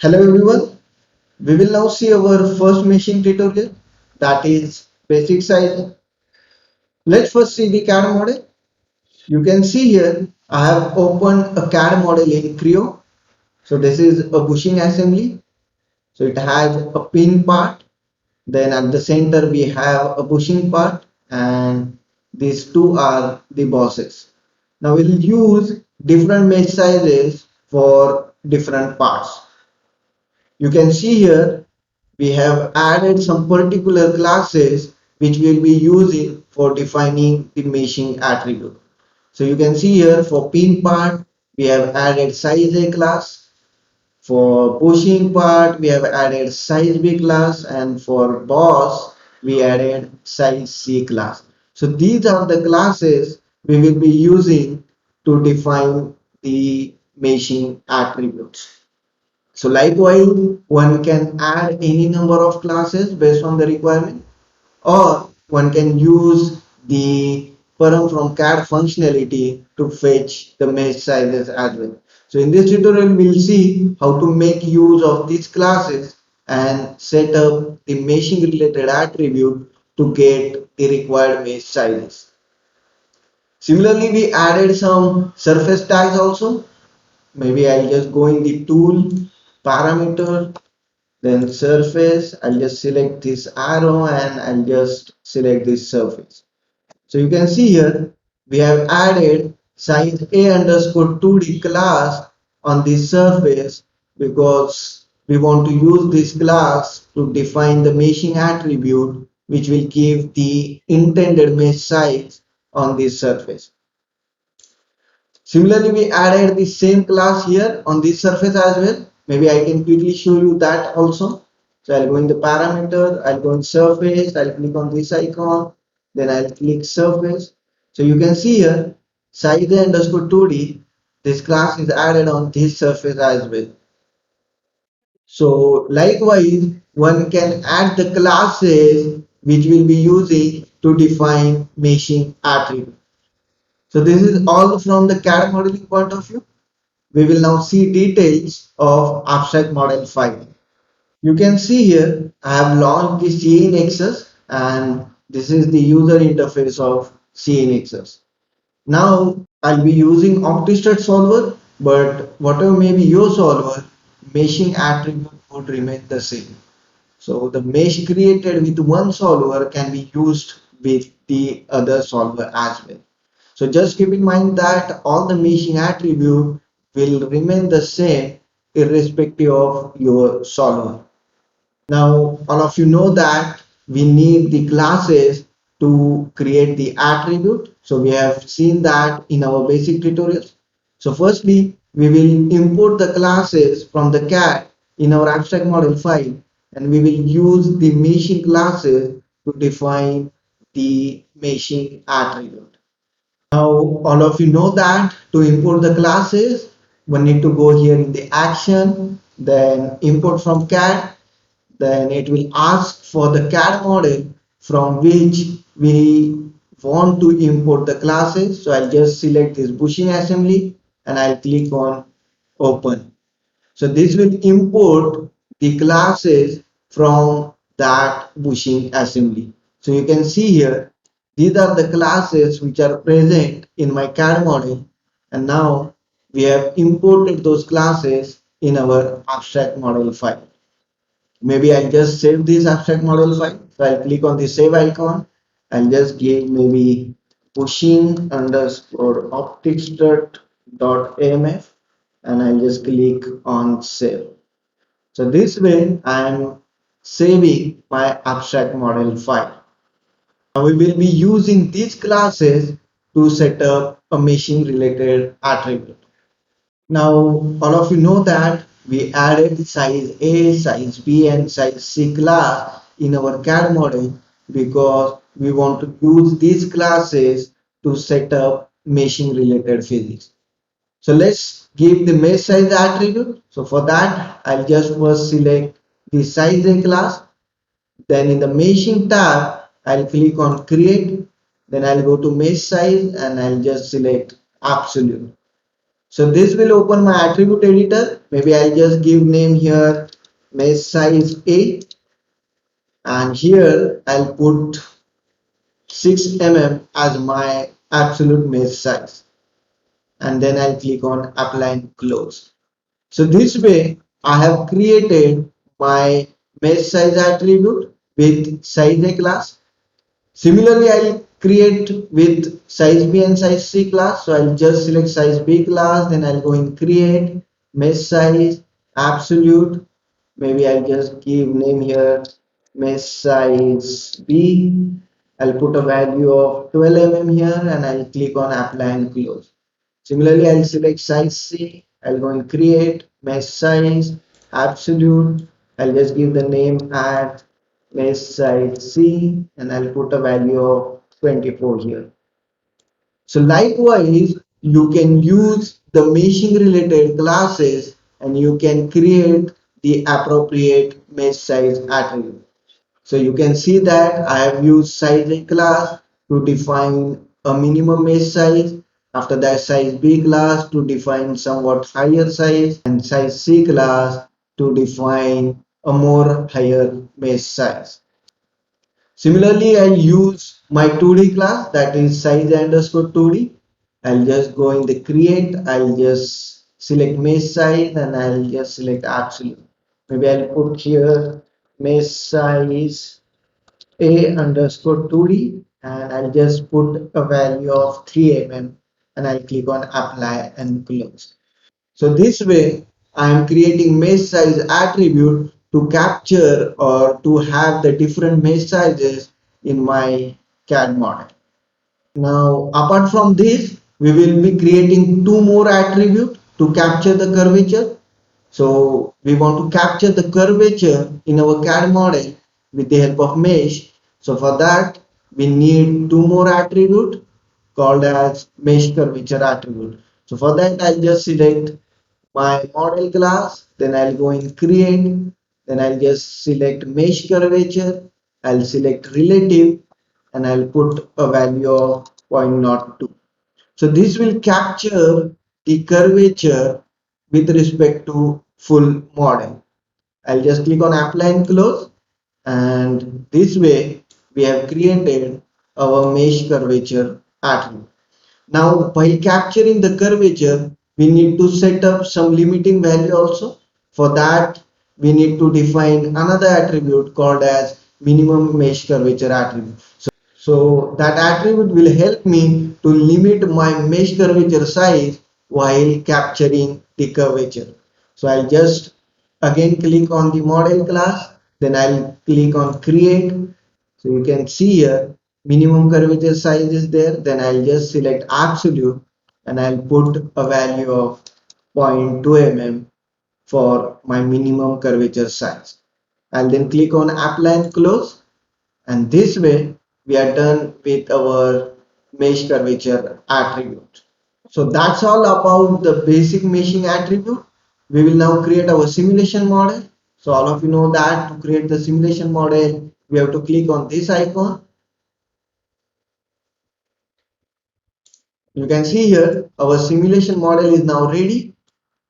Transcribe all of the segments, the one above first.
Hello everyone, we will now see our first machine tutorial, that is basic sizing. Let's first see the CAD model. You can see here I have opened a CAD model in Creo. So this is a bushing assembly. So it has a pin part, then at the center we have a bushing part, and these two are the bosses. Now we'll use different mesh sizes for different parts. You can see here we have added some particular classes which we'll be using for defining the meshing attribute. So you can see here for pin part we have added size A class, for pushing part we have added size B class, and for boss we added size C class. So these are the classes we will be using to define the meshing attributes. So likewise, one can add any number of classes based on the requirement, or one can use the param from CAD functionality to fetch the mesh sizes as well. So in this tutorial, we'll see how to make use of these classes and set up the meshing related attribute to get the required mesh sizes. Similarly, we added some surface tags also. Maybe I'll just go in the tool parameter, then surface. I'll just select this arrow and I'll just select this surface. So you can see here we have added size a underscore 2d class on this surface because we want to use this class to define the meshing attribute which will give the intended mesh size on this surface. Similarly, we added the same class here on this surface as well. Maybe I can quickly show you that also. So I'll go in the parameter, I'll go in surface, I'll click on this icon, then I'll click surface. So you can see here, size underscore 2d, this class is added on this surface as well. So likewise, one can add the classes which we'll be using to define meshing attribute. So this is all from the CAD modeling point of view. We will now see details of abstract model file. You can see here I have launched the CAENexus, and this is the user interface of CAENexus. Now I'll be using OptiStrat solver, but whatever may be your solver, meshing attribute would remain the same. So the mesh created with one solver can be used with the other solver as well. So just keep in mind that all the meshing attribute will remain the same irrespective of your solver. Now all of you know that we need the classes to create the attribute. So we have seen that in our basic tutorials. So firstly, we will import the classes from the CAD in our abstract model file, and we will use the meshing classes to define the meshing attribute. Now all of you know that to import the classes, we need to go here in the action, then import from CAD, then it will ask for the CAD model from which we want to import the classes. So I'll just select this bushing assembly and I'll click on open. So this will import the classes from that bushing assembly. So you can see here, these are the classes which are present in my CAD model, and now we have imported those classes in our abstract model file. Maybe I'll just save this abstract model file. So I'll click on the save icon. I'll just give maybe pushing underscore opticstrut.amf, and I'll just click on save. So this way I'm saving my abstract model file. Now we will be using these classes to set up a meshing related attribute. Now all of you know that we added size A, size B and size C class in our CAD model because we want to use these classes to set up meshing related physics. So let's give the mesh size attribute. So for that, I'll just first select the size A class. Then in the meshing tab, I'll click on create. Then I'll go to mesh size and I'll just select absolute. So this will open my attribute editor Maybe I'll just give name here mesh size A, and here I'll put 6 mm as my absolute mesh size, and then I'll click on apply and close. So this way I have created my mesh size attribute with size A class. Similarly, I'll create with size B and size C class. So I'll just select size B class, then I'll go in create, mesh size, absolute. Maybe I'll just give name here mesh size B. I'll put a value of 12 mm here and I'll click on apply and close. Similarly, I'll select size C. I'll go and create mesh size, absolute. I'll just give the name add mesh size C and I'll put a value of 24 here. So likewise, you can use the meshing related classes and you can create the appropriate mesh size attribute. So you can see that I have used size A class to define a minimum mesh size. After that, size B class to define somewhat higher size, and size C class to define a more higher mesh size. Similarly, I use my 2D class, that is size underscore 2D. I'll just go in the create, I'll just select mesh size and I'll just select absolute. Maybe I'll put here mesh size A underscore 2D and I'll just put a value of 3 mm and I'll click on apply and close. So this way I am creating mesh size attribute to capture or to have the different mesh sizes in my CAD model. Now apart from this, we will be creating two more attributes to capture the curvature. So we want to capture the curvature in our CAD model with the help of mesh. So for that we need two more attribute called as mesh curvature attribute. So for that I'll just select my model class, then I'll go in create, then I'll just select mesh curvature, I'll select relative and I'll put a value of 0.02. So this will capture the curvature with respect to full model. I'll just click on apply and close, and this way we have created our mesh curvature attribute. Now by capturing the curvature, we need to set up some limiting value also. For that, we need to define another attribute called as minimum mesh curvature attribute. So that attribute will help me to limit my mesh curvature size while capturing the curvature. So I'll just again click on the model class, then I'll click on create. So you can see here minimum curvature size is there, then I'll just select absolute and I'll put a value of 0.2 mm for my minimum curvature size. I'll then click on apply and close, and this way we are done with our mesh curvature attribute. So that's all about the basic meshing attribute. We will now create our simulation model. So all of you know that to create the simulation model, we have to click on this icon. You can see here our simulation model is now ready,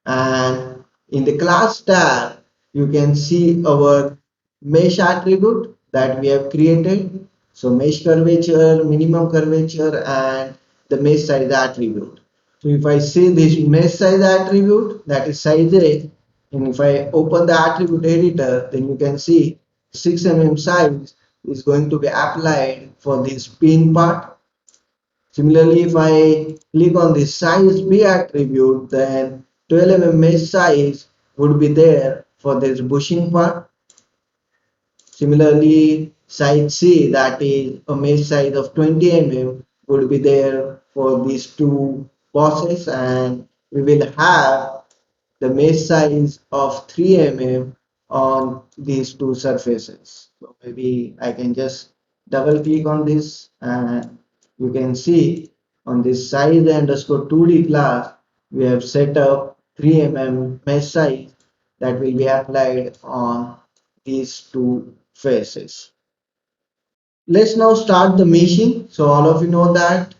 and in the class tab you can see our mesh attribute that we have created. So mesh curvature, minimum curvature and the mesh size attribute. So if I say this mesh size attribute, that is size A, and if I open the attribute editor, then you can see 6 mm size is going to be applied for this pin part. Similarly, if I click on the size B attribute, then 12 mm mesh size would be there for this bushing part. Similarly, size C, that is a mesh size of 20 mm, would be there for these two bosses, and we will have the mesh size of 3 mm on these two surfaces. So maybe I can just double click on this and you can see on this size underscore 2D class we have set up 3 mm mesh size that will be applied on these two faces. Let's now start the meshing. So all of you know that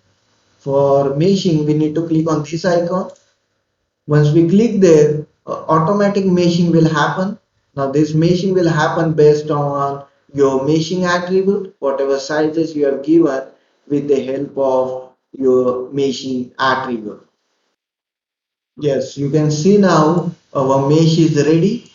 for meshing we need to click on this icon. Once we click there, automatic meshing will happen. Now this meshing will happen based on your meshing attribute, whatever sizes you have given with the help of your meshing attribute. Yes, you can see now our mesh is ready.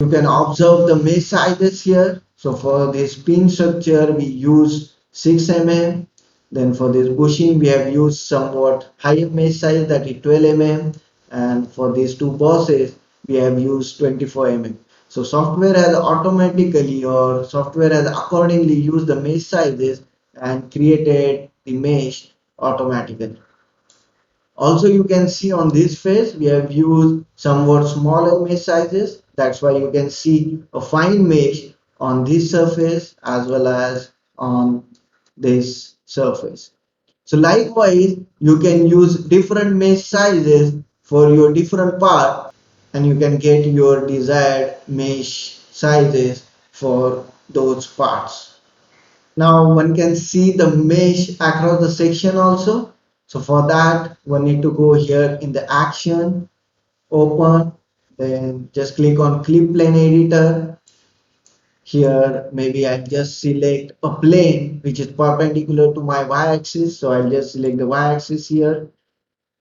You can observe the mesh sizes here. So for this pin structure, we use 6 mm. Then for this bushing, we have used somewhat higher mesh size, that is 12 mm. And for these two bosses, we have used 24 mm. So software has automatically, or software has accordingly used the mesh sizes and created the mesh automatically. Also, you can see on this face, we have used somewhat smaller mesh sizes. That's why you can see a fine mesh on this surface as well as on this surface. So likewise, you can use different mesh sizes for your different part, and you can get your desired mesh sizes for those parts. Now one can see the mesh across the section also. So for that, one need to go here in the action, open, then just click on clip plane editor. Here maybe I just select a plane which is perpendicular to my y-axis. So I'll just select the y-axis here,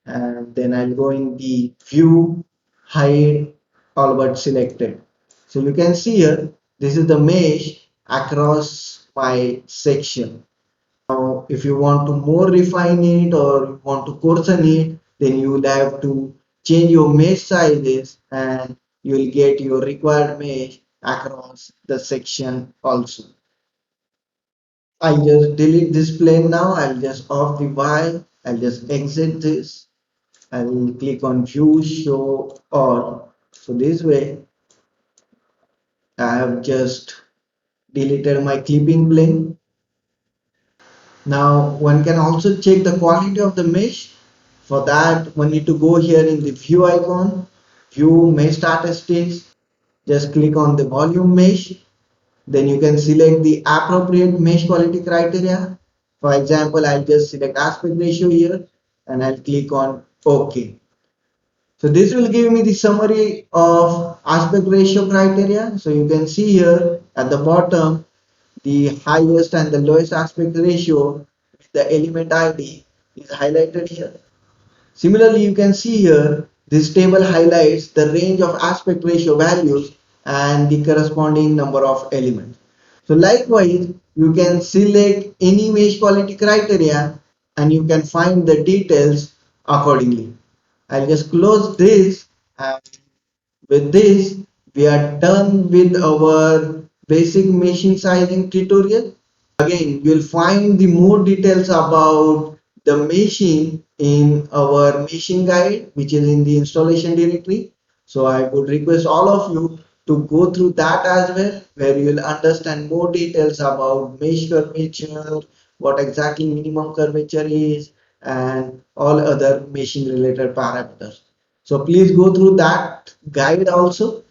and then I'll go in the view, hide, all but selected. So you can see here, this is the mesh across my section. Now, if you want to more refine it or you want to coarsen it, then you will have to change your mesh sizes and you will get your required mesh across the section also. I'll just delete this plane now. I'll just off the Y. I'll just exit this. I will click on view, show all. So this way I have just deleted my clipping plane. Now one can also check the quality of the mesh. For that, one need to go here in the view icon, view mesh statistics, just click on the volume mesh. Then you can select the appropriate mesh quality criteria. For example, I'll just select aspect ratio here and I'll click on OK. So this will give me the summary of aspect ratio criteria. So you can see here at the bottom the highest and the lowest aspect ratio with the element ID is highlighted here. Similarly, you can see here this table highlights the range of aspect ratio values and the corresponding number of elements. So likewise, you can select any mesh quality criteria and you can find the details accordingly. I'll just close this, and with this we are done with our basic machine sizing tutorial. Again, you'll find the more details about the machine in our machine guide, which is in the installation directory. So I would request all of you to go through that as well, where you will understand more details about mesh curvature, what exactly minimum curvature is, and all other machine related parameters. So please go through that guide also,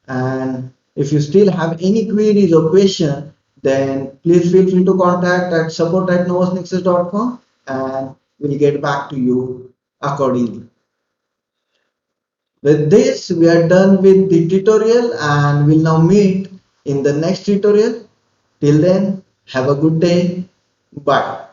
and if you still have any queries or question, then please feel free to contact at support@novusnexus.com and we'll get back to you accordingly. With this, we are done with the tutorial and we'll now meet in the next tutorial. Till then, have a good day. Bye.